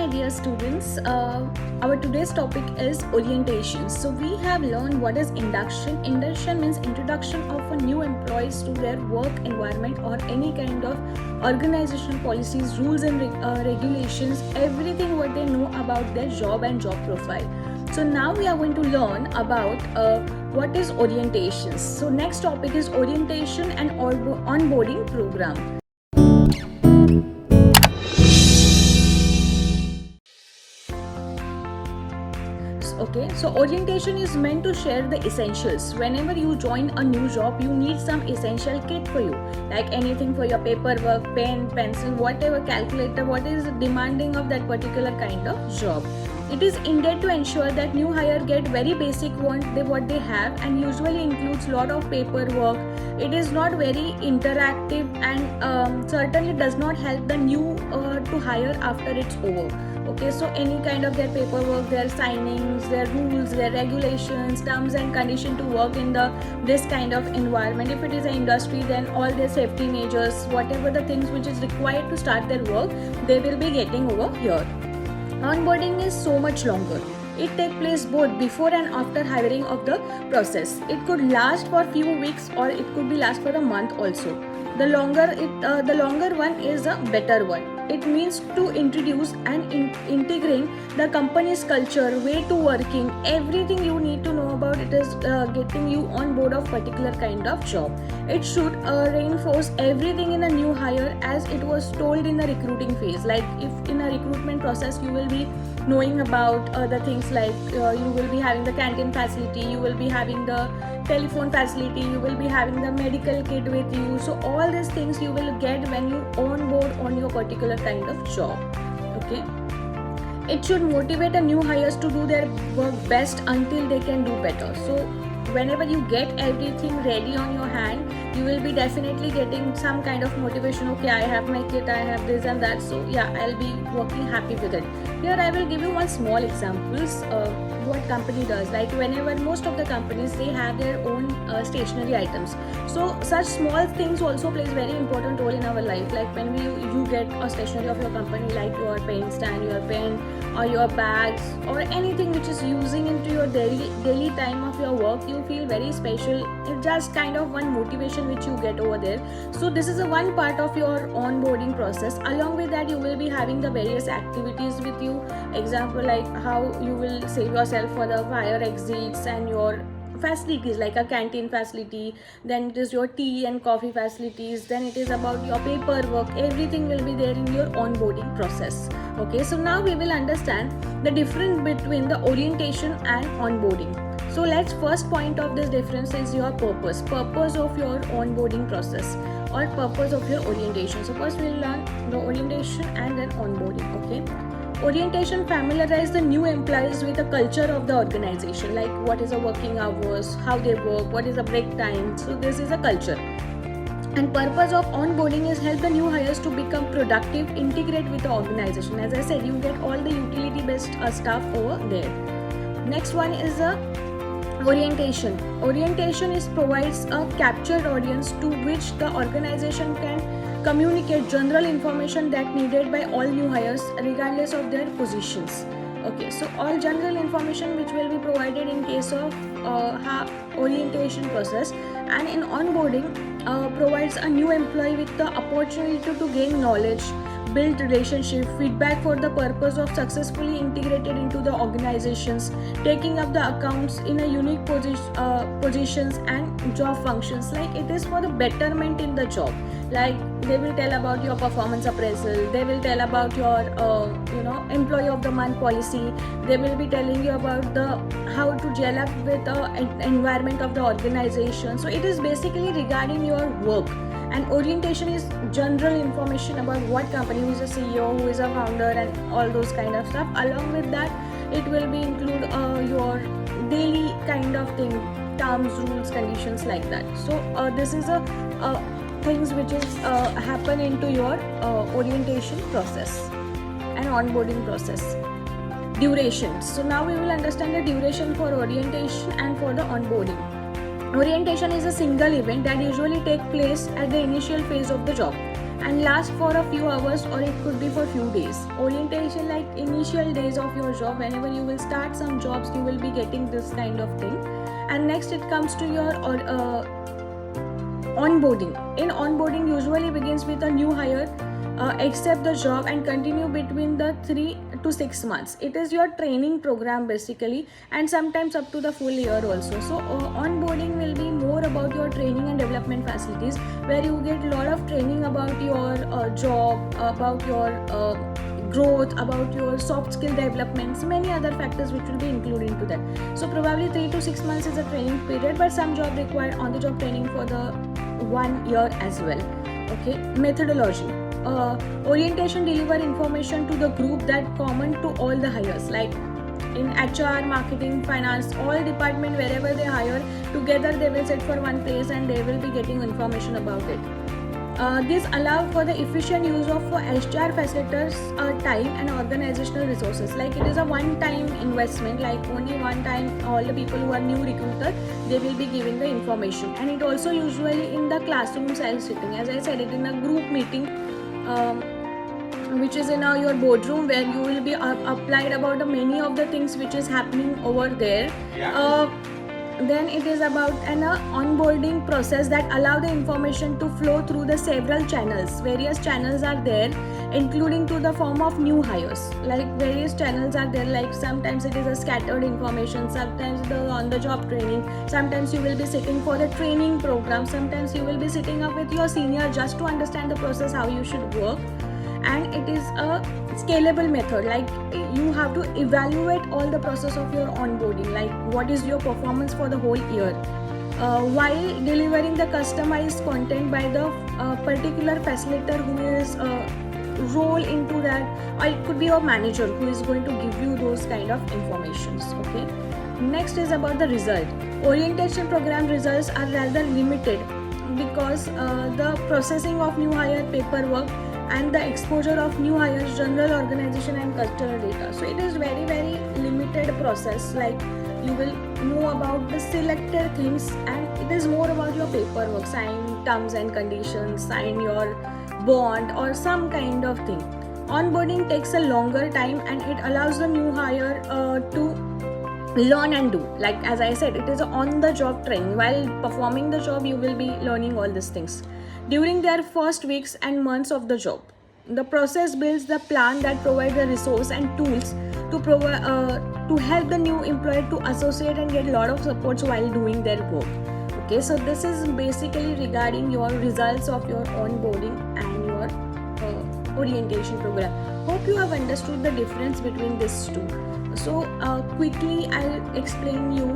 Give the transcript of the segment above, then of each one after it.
my dear students. Our today's topic is orientation. So we have learned what is induction. Induction means introduction of a new employees to their work environment or any kind of organizational policies, rules and regulations, everything what they know about their job and job profile. So now we are going to learn about what is orientation. So next topic is orientation and onboarding program. Okay, so orientation is meant to share the essentials. Whenever you join a new job, you need some essential kit for you, like anything for your paperwork, pen, pencil, whatever, calculator, what is demanding of that particular kind of job. It is intended to ensure that new hire get very basic what they have, and usually includes lot of paperwork. It is not very interactive and certainly does not help the new to hire after it's over. Okay, so any kind of their paperwork, their signings, their rules, their regulations, terms and condition to work in this kind of environment. If it is an industry, then all their safety measures, whatever the things which is required to start their work, they will be getting over here. Onboarding is so much longer. It takes place both before and after hiring of the process. It could last for few weeks or it could be last for a month also. The longer one is a better one. It means to introduce and integrate the company's culture, way to working, everything you need to know about it is getting you on board of particular kind of job. It should reinforce everything in a new hire as it was told in the recruiting phase. Like if in a recruitment process you will be knowing about the things like you will be having the canteen facility, you will be having the telephone facility, you will be having the medical kit with you. So all these things you will get when you on board on your particular kind of job. Okay, it should motivate a new hires to do their work best until they can do better. So whenever you get everything ready on your hand, you will be definitely getting some kind of motivation. Okay, I have my kit, I have this and that, so yeah, I'll be working happy with it. Here I will give you one small examples what company does. Like whenever most of the companies, they have their own stationery items, so such small things also plays very important role in our life. Like when you get a stationery of your company, like your pen stand, your pen or your bags or anything which is using into your daily time of your work, you feel very special. It's just kind of one motivation which you get over there. So this is a one part of your onboarding process. Along with that, you will be having the various activities with you. Example, like how you will save yourself for the fire exits and your facilities like a canteen facility, then it is your tea and coffee facilities, then it is about your paperwork. Everything will be there in your onboarding process. Okay, so now we will understand the difference between the orientation and onboarding. So let's first point of this difference is your purpose of your onboarding process or purpose of your orientation. So first we'll learn the orientation and then onboarding. Okay, orientation familiarize the new employees with the culture of the organization, like what is the working hours, how they work, what is the break time. So this is a culture. And purpose of onboarding is help the new hires to become productive, integrate with the organization. As I said, you get all the utility based stuff over there. Next one is a orientation. Orientation is provides a captured audience to which the organization can communicate general information that needed by all new hires regardless of their positions. Okay, so all general information which will be provided in case of orientation process. And in onboarding provides a new employee with the opportunity to gain knowledge, build relationship, feedback for the purpose of successfully integrated into the organizations, taking up the accounts in a unique positions and job functions. Like it is for the betterment in the job. Like they will tell about your performance appraisal, they will tell about your employee of the month policy, they will be telling you about the how to gel up with the environment of the organization. So it is basically regarding your work. And orientation is general information about what company, who is a CEO, who is a founder, and all those kind of stuff. Along with that, it will be include your daily kind of thing, terms, rules, conditions, like that. So this is a things which is happen into your orientation process and onboarding process. Duration. So now we will understand the duration for orientation and for the onboarding. Orientation is a single event that usually takes place at the initial phase of the job. and last for a few hours, or it could be for few days. Orientation, like initial days of your job, whenever you will start some jobs, you will be getting this kind of thing. And next it comes to your onboarding. In onboarding usually begins with a new hire accept the job and continue between the 3 to 6 months. It is your training program basically, and sometimes up to the full year also. So onboarding will be more about your training and development facilities, where you get a lot of training about your job, about your growth, about your soft skill developments, many other factors which will be included into that. So probably 3 to 6 months is a training period, but some job require on the job training for the 1 year as well. Okay, methodology. Orientation deliver information to the group that common to all the hires, like in HR, marketing, finance, all department, wherever they hire together, they will sit for one place and they will be getting information about it. This allow for the efficient use of HR facilitators time and organizational resources. Like it is a one-time investment, like only one time all the people who are new recruiter, they will be giving the information. And it also usually in the classroom style sitting, as I said, it in a group meeting, which is in your boardroom, where you will be applied about many of the things which is happening over there. Then it is about an onboarding process that allow the information to flow through the several channels. Various channels are there, including to the form of new hires. Like various channels are there, like sometimes it is a scattered information, sometimes the on the job training, sometimes you will be sitting for the training program, sometimes you will be sitting up with your senior just to understand the process, how you should work. And it is a scalable method, like you have to evaluate all the process of your onboarding, like what is your performance for the whole year, while delivering the customized content by the particular facilitator who is role into that, or it could be your manager who is going to give you those kind of informations. Okay, next is about the result. Orientation program results are rather limited because the processing of new hire paperwork and the exposure of new hires, general organization and cultural data. So it is very limited process, like you will know about the selected things, and it is more about your paperwork, sign terms and conditions, sign your bond or some kind of thing. Onboarding takes a longer time and it allows the new hire to learn and do. Like as I said, it is on the job training. While performing the job, you will be learning all these things during their first weeks and months of the job. The process builds the plan that provide the resource and tools to provide to help the new employee to associate and get a lot of supports while doing their work. Okay, so this is basically regarding your results of your onboarding and your orientation program. Hope you have understood the difference between these two. So quickly I'll explain you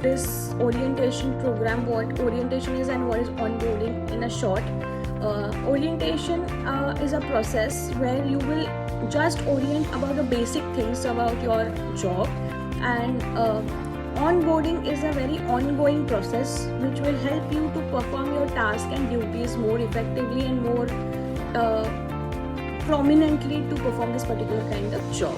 this orientation program, what orientation is and what is onboarding in a short. Orientation is a process where you will just orient about the basic things about your job, and onboarding is a very ongoing process which will help you to perform your task and duties more effectively and more prominently to perform this particular kind of job.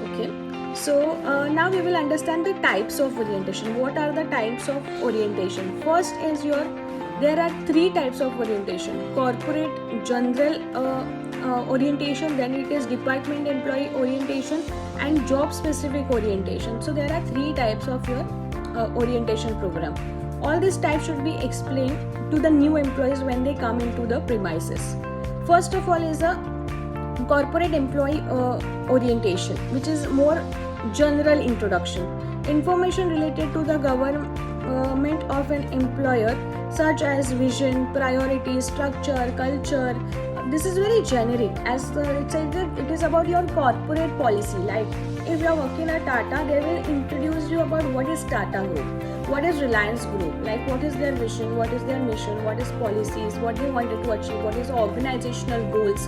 Okay. So now we will understand the types of orientation. What are the types of orientation? First is there are 3 types of orientation: corporate, general orientation, then it is department employee orientation, and job specific orientation. So there are 3 types of your orientation program. All these types should be explained to the new employees when they come into the premises. First of all is a corporate employee orientation, which is more general introduction. Information related to the government of an employer, such as vision, priorities, structure, culture. This is very generic, as it says that it is about your corporate policy. Like if you are working at Tata, they will introduce you about what is Tata Group, what is Reliance Group, like what is their vision, what is their mission, what is policies, what they wanted to achieve, what is organizational goals,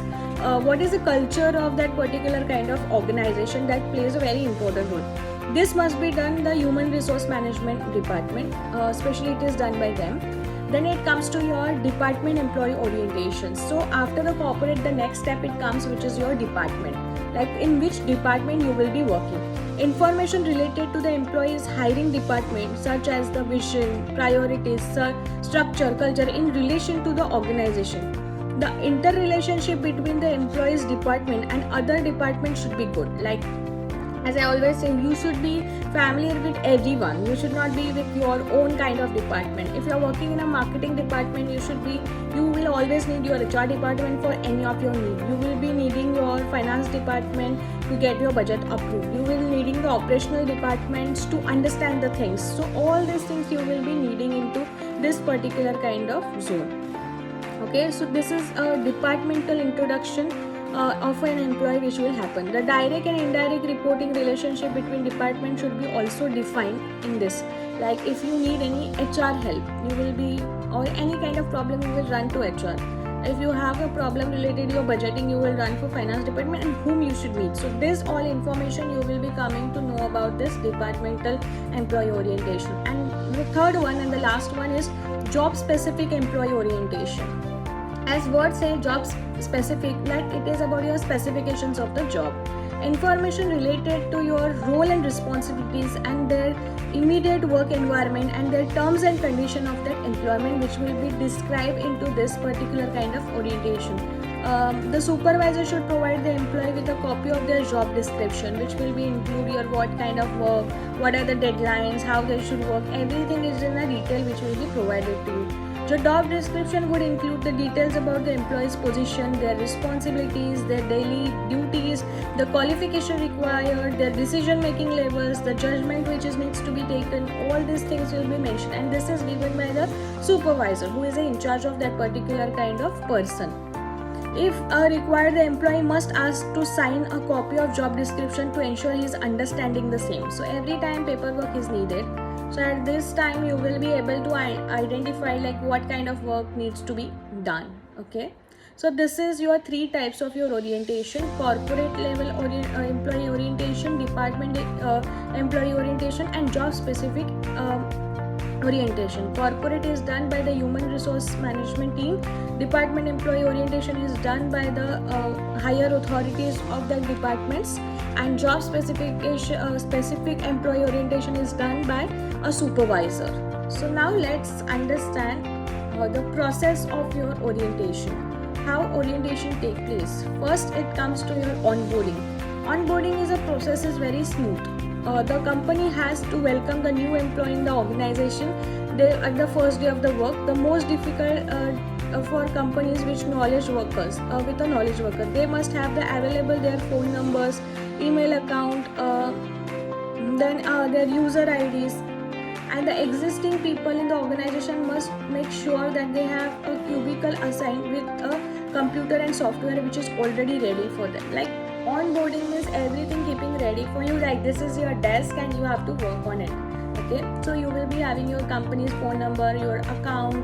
what is the culture of that particular kind of organization that plays a very important role. This must be done the human resource management department, especially it is done by them. Then it comes to your department employee orientation. So after the corporate, the next step it comes, which is your department, like in which department you will be working. Information related to the employee's hiring department, such as the vision, priorities, structure, culture in relation to the organization. The interrelationship between the employees department and other departments should be good. Like, as I always say, you should be familiar with everyone. You should not be with your own kind of department. If you are working in a marketing department, you will always need your HR department for any of your needs. You will be needing your finance department to get your budget approved. You will needing the operational departments to understand the things. So all these things you will be needing into this particular kind of zone. Okay, so this is a departmental introduction of an employee which will happen. The direct and indirect reporting relationship between departments should be also defined in this. Like, if you need any HR help, you will be, or any kind of problem, you will run to HR. If you have a problem related to your budgeting, you will run for finance department and whom you should meet. So this all information you will be coming to know about this departmental employee orientation. And the third one and the last one is job specific employee orientation. As words say, job specific, like it is about your specifications of the job. Information related to your role and responsibilities and their immediate work environment and their terms and condition of that employment, which will be described into this particular kind of orientation. The supervisor should provide the employee with a copy of their job description, which will be include your what kind of work, what are the deadlines, how they should work. Everything is in a detail which will be provided to you. The job description would include the details about the employee's position, their responsibilities, their daily duties, the qualification required, their decision-making levels, the judgment which needs to be taken. All these things will be mentioned, and this is given by the supervisor, who is in charge of that particular kind of person. If required, the employee must ask to sign a copy of job description to ensure he is understanding the same. So every time paperwork is needed. So at this time you will be able to identify like what kind of work needs to be done. Okay, so this is your three types of your orientation: corporate level employee orientation, department employee orientation, and job specific orientation. Corporate is done by the human resource management team. Department employee orientation is done by the higher authorities of the departments, and job specific employee orientation is done by a supervisor. So now let's understand the process of your orientation. How orientation take place? First, it comes to your onboarding. Onboarding is a process is very smooth. The company has to welcome the new employee in the organization at the first day of the work. The most difficult for companies with knowledge workers, they must have available their phone numbers, email account, then their user IDs, and the existing people in the organization must make sure that they have a cubicle assigned with a computer and software which is already ready for them. Like, onboarding means everything keeping ready for you, like this is your desk and you have to work on it. Okay, so you will be having your company's phone number, your account,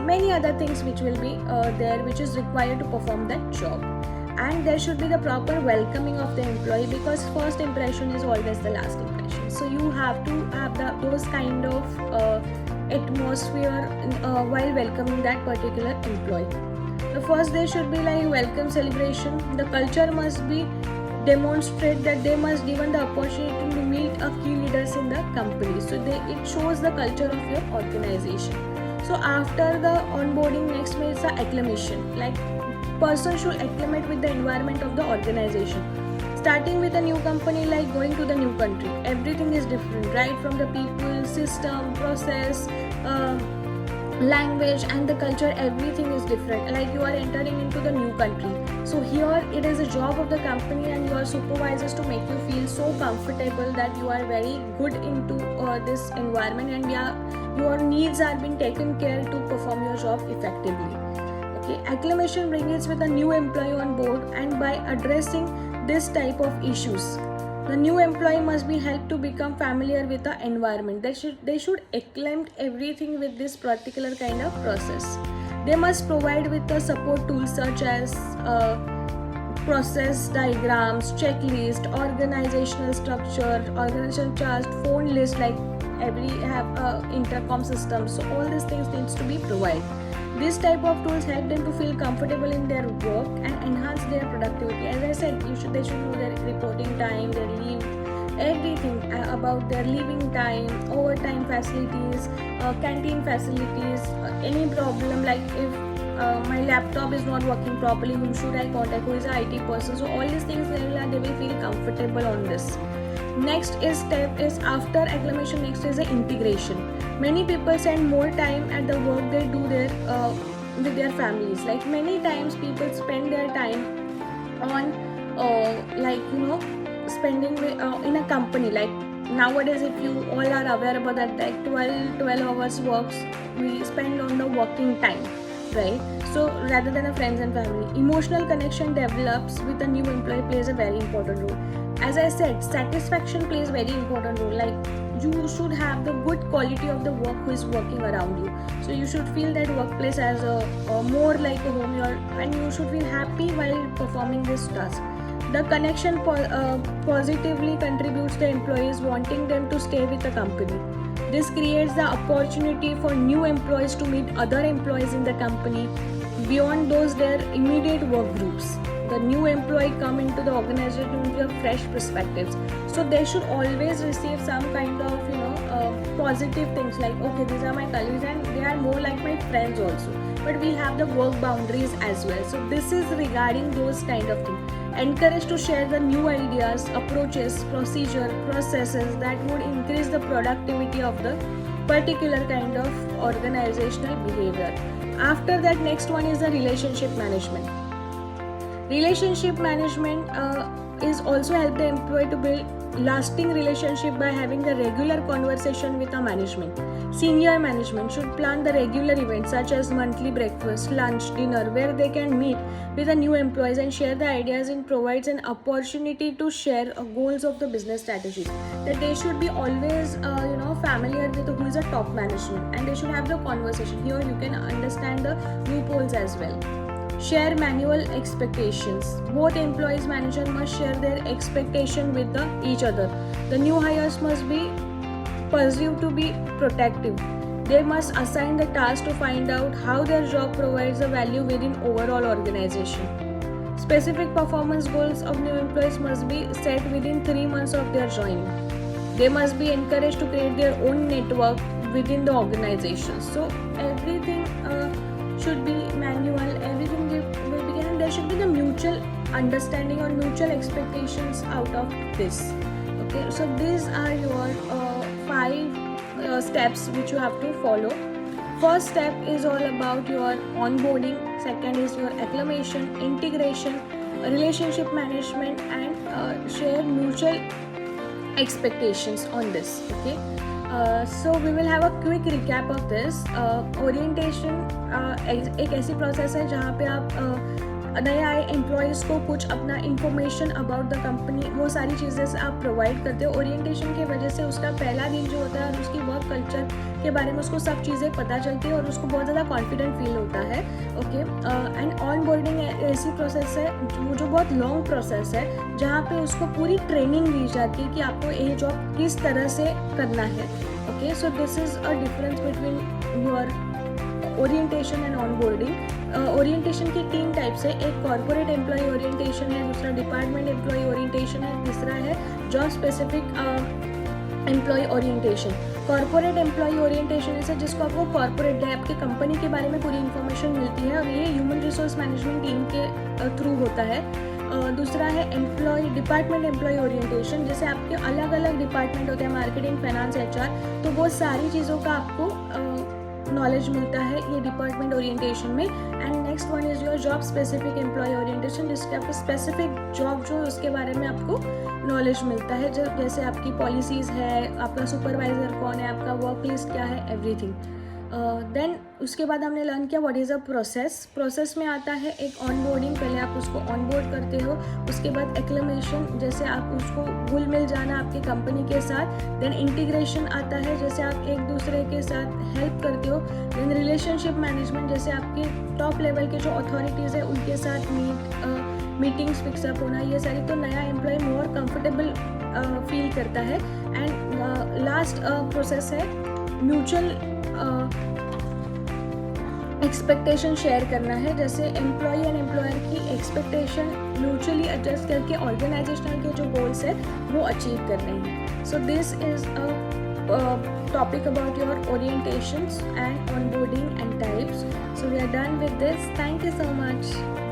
many other things which will be there, which is required to perform that job. And there should be the proper welcoming of the employee, because first impression is always the last impression. So you have to have those kind of atmosphere while welcoming that particular employee. The first day should be like welcome celebration. The culture must be demonstrate that they must given the opportunity to meet a key leaders in the company. So it shows the culture of your organization. So after the onboarding, next is the acclimation. Like, person should acclimate with the environment of the organization. Starting with a new company, like going to the new country, everything is different, right? From the people, system, process, language, and the culture, everything is different. Like, you are entering into the new country, so here it is a job of the company and your supervisors to make you feel so comfortable that you are very good into this environment, and your needs are being taken care to perform your job effectively. Okay, acclimation brings with a new employee on board, and by addressing this type of issues, the new employee must be helped to become familiar with the environment. They should acclimate everything with this particular kind of process. They must provide with the support tools such as process diagrams, checklist, organizational structure, organizational chart, phone list, like have intercom system. So all these things needs to be provided. This type of tools help them to feel comfortable in their work and enhance their productivity. As I said, they should know their reporting time, their leave, everything about their leaving time, overtime facilities, canteen facilities, any problem, like if my laptop is not working properly, whom should I contact, who is an IT person. So all these things they will feel comfortable on this. Next step is after acclimation, next is the integration. Many people spend more time at the work they do with their families. Like many times people spend their time on spending in a company. Like nowadays, if you all are aware about that, like 12 hours works we spend on the working time, right? So rather than a friends and family, emotional connection develops with a new employee plays a very important role. As I said, satisfaction plays very important role. Like you should have the good quality of the work who is working around you. So you should feel that workplace as a more like a home, and you should feel happy while performing this task. The connection positively contributes to employees wanting them to stay with the company. This creates the opportunity for new employees to meet other employees in the company beyond those their immediate work groups. The new employee come into the organization with a fresh perspectives. So they should always receive some kind of positive things, like okay, these are my colleagues and they are more like my friends also. But we have the work boundaries as well. So this is regarding those kind of things. Encourage to share the new ideas, approaches, processes that would increase the productivity of the particular kind of organizational behavior. After that, next one is the relationship management. Relationship management is also help the employee to build lasting relationship by having the regular conversation with the management. Senior management should plan the regular events such as monthly breakfast, lunch, dinner, where they can meet with the new employees and share the ideas, and provides an opportunity to share goals of the business strategies. That they should be always familiar with who is a top management, and they should have the conversation. Here you can understand the loopholes as well. Share manual expectations. Both employees manager must share their expectation with each other. The new hires must be perceived to be protective. They must assign the task to find out how their job provides a value within overall organization. Specific performance goals of new employees must be set within 3 months of their joining. They must be encouraged to create their own network within the organization. So everything should be manual, everything will begin, and there should be the mutual understanding or mutual expectations out of this. Okay, so these are your 5 steps which you have to follow. First step is all about your onboarding, second is your acclimation, integration, relationship management, and share mutual expectations on this. Okay, so we will have a quick recap of this. Orientation एक ऐसी process है जहाँ पे आप नए आए employees को कुछ अपना इंफॉर्मेशन अबाउट द कंपनी, वो सारी चीज़ें आप प्रोवाइड करते हो. ओरिएंटेशन की वजह से उसका पहला दिन जो होता है और उसकी वर्क कल्चर के बारे में उसको सब चीज़ें पता चलती है और उसको बहुत ज़्यादा कॉन्फिडेंट फील होता है. ओके, एंड ऑन बोर्डिंग ऐसी प्रोसेस है जो बहुत लॉन्ग प्रोसेस है जहाँ पे उसको पूरी ट्रेनिंग दी जाती है कि आपको ये जॉब किस तरह से करना है. Okay, so this is a difference between your orientation and on boarding. Orientation की 3 टाइप्स है. एक कॉर्पोरेट एम्प्लॉय ओरिएंटेशन है, दूसरा डिपार्टमेंट एम्प्लॉय ओरिएंटेशन है, तीसरा है job specific employ orientation. Corporate employ orientation से जिसको आपको कॉर्पोरेट आपकी कंपनी के बारे में पूरी इन्फॉर्मेशन मिलती है और ये ह्यूमन रिसोर्स मैनेजमेंट टीम के थ्रू होता है. दूसरा है डिपार्टमेंट एम्प्लॉय ओरिएंटेशन, जैसे आपके अलग अलग डिपार्टमेंट होते हैं, मार्केटिंग, फाइनेंस, HR, तो वो सारी चीज़ों का आपको नॉलेज मिलता है ये डिपार्टमेंट ओरिएंटेशन में. And next one is your job specific employ orientation, जिसके आपको स्पेसिफिक जॉब जो उसके बारे में आपको नॉलेज मिलता है, जैसे आपकी पॉलिसीज़ है, आपका सुपरवाइज़र कौन है, आपका वर्क लिस्ट क्या है, एवरीथिंग. देन उसके बाद हमने लर्न किया व्हाट इज़ अ प्रोसेस में आता है एक ऑनबोर्डिंग, पहले आप उसको ऑनबोर्ड करते हो, उसके बाद एक्लेमेशन, जैसे आप उसको घुल मिल जाना आपकी कंपनी के साथ. देन इंटीग्रेशन आता है, जैसे आप एक दूसरे के साथ हेल्प करते हो. देन रिलेशनशिप मैनेजमेंट, जैसे आपके टॉप लेवल के जो अथॉरिटीज़ है उनके साथ मीटिंग्स फिक्सअप होना, ये सारी. तो नया एम्प्लॉय मोर कंफर्टेबल फील करता है. एंड लास्ट प्रोसेस है म्यूचुअल एक्सपेक्टेशन शेयर करना है, जैसे एम्प्लॉय एंड एम्प्लॉयर की एक्सपेक्टेशन म्यूचुअली एडजस्ट करके ऑर्गेनाइजेशनल के जो गोल्स है वो अचीव करने हैं. So this is a topic about your orientations and onboarding and types. So we are done with this. Thank you so much.